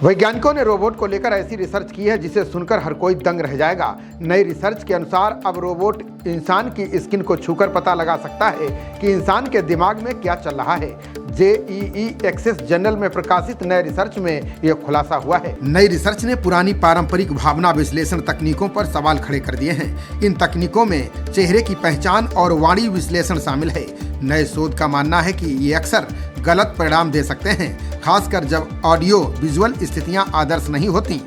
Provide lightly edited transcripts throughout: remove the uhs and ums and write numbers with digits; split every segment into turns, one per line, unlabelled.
वैज्ञानिकों ने रोबोट को लेकर ऐसी रिसर्च की है जिसे सुनकर हर कोई दंग रह जाएगा। नई रिसर्च के अनुसार अब रोबोट इंसान की स्किन को छूकर पता लगा सकता है कि इंसान के दिमाग में क्या चल रहा है। जेईई एक्सेस जर्नल में प्रकाशित नए रिसर्च में यह खुलासा हुआ है। नई रिसर्च ने पुरानी पारंपरिक भावना विश्लेषण तकनीकों पर सवाल खड़े कर दिए हैं। इन तकनीकों में चेहरे की पहचान और वाणी विश्लेषण शामिल है। नए शोध का मानना है कि ये अक्सर गलत परिणाम दे सकते हैं, खासकर जब ऑडियो विजुअल स्थितियां आदर्श नहीं होती।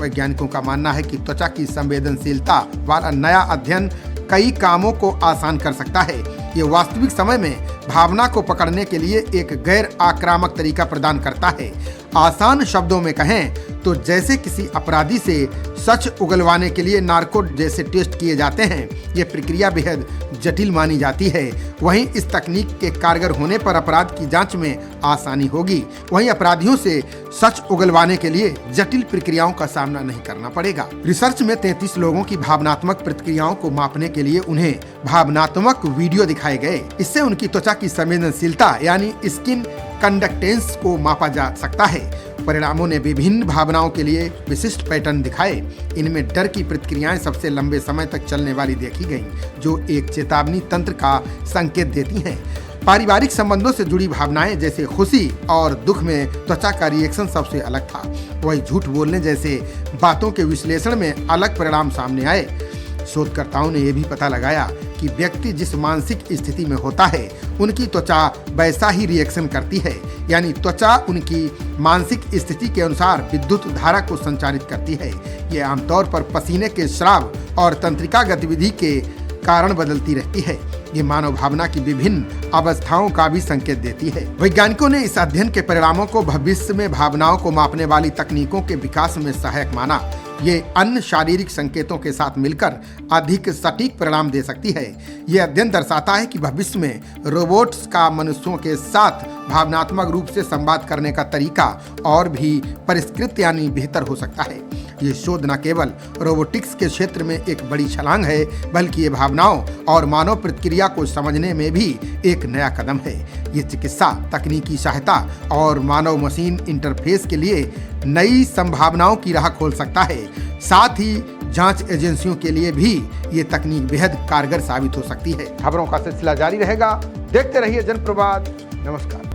वैज्ञानिकों का मानना है कि त्वचा की संवेदनशीलता वाला नया अध्ययन कई कामों को आसान कर सकता है। ये वास्तविक समय में भावना को पकड़ने के लिए एक गैर आक्रामक तरीका प्रदान करता है। आसान शब्दों में कहें तो जैसे किसी अपराधी से सच उगलवाने के लिए नार्को जैसे टेस्ट किए जाते हैं, ये प्रक्रिया बेहद जटिल मानी जाती है। वहीं इस तकनीक के कारगर होने पर अपराध की जांच में आसानी होगी। वहीं अपराधियों से सच उगलवाने के लिए जटिल प्रक्रियाओं का सामना नहीं करना पड़ेगा। रिसर्च में 33 लोगों की भावनात्मक प्रतिक्रियाओं को मापने के लिए उन्हें भावनात्मक वीडियो दिखाए गए। इससे उनकी त्वचा की संवेदनशीलता यानी स्किन कंडक्टेंस को मापा जा सकता है। परिणामों ने विभिन्न भावनाओं के लिए विशिष्ट पैटर्न दिखाए। इनमें डर की प्रतिक्रियाएं सबसे लंबे समय तक चलने वाली देखी गईं, जो एक चेतावनी तंत्र का संकेत देती हैं। पारिवारिक संबंधों से जुड़ी भावनाएं जैसे खुशी और दुख में त्वचा का रिएक्शन सबसे अलग था। वही झूठ बोलने जैसे बातों के विश्लेषण में अलग परिणाम सामने आए। शोधकर्ताओं ने यह भी पता लगाया कि व्यक्ति जिस मानसिक स्थिति में होता है, उनकी त्वचा वैसा ही रिएक्शन करती है। यानी त्वचा उनकी मानसिक स्थिति के अनुसार विद्युत धारा को संचारित करती है। ये आमतौर पर पसीने के स्राव और तंत्रिका गतिविधि के कारण बदलती रहती है। ये मानव भावना की विभिन्न अवस्थाओं का भी संकेत देती है। वैज्ञानिकों ने इस अध्ययन के परिणामों को भविष्य में भावनाओं को मापने वाली तकनीकों के विकास में सहायक माना। ये अन्य शारीरिक संकेतों के साथ मिलकर अधिक सटीक परिणाम दे सकती है। ये अध्ययन दर्शाता है कि भविष्य में रोबोट्स का मनुष्यों के साथ भावनात्मक रूप से संवाद करने का तरीका और भी परिष्कृत यानी बेहतर हो सकता है। ये शोध न केवल रोबोटिक्स के क्षेत्र में एक बड़ी छलांग है, बल्कि ये भावनाओं और मानव प्रतिक्रिया को समझने में भी एक नया कदम है। ये चिकित्सा, तकनीकी सहायता और मानव मशीन इंटरफेस के लिए नई संभावनाओं की राह खोल सकता है। साथ ही जांच एजेंसियों के लिए भी ये तकनीक बेहद कारगर साबित हो सकती है। खबरों का सिलसिला जारी रहेगा। देखते रहिए जनप्रवाद। नमस्कार।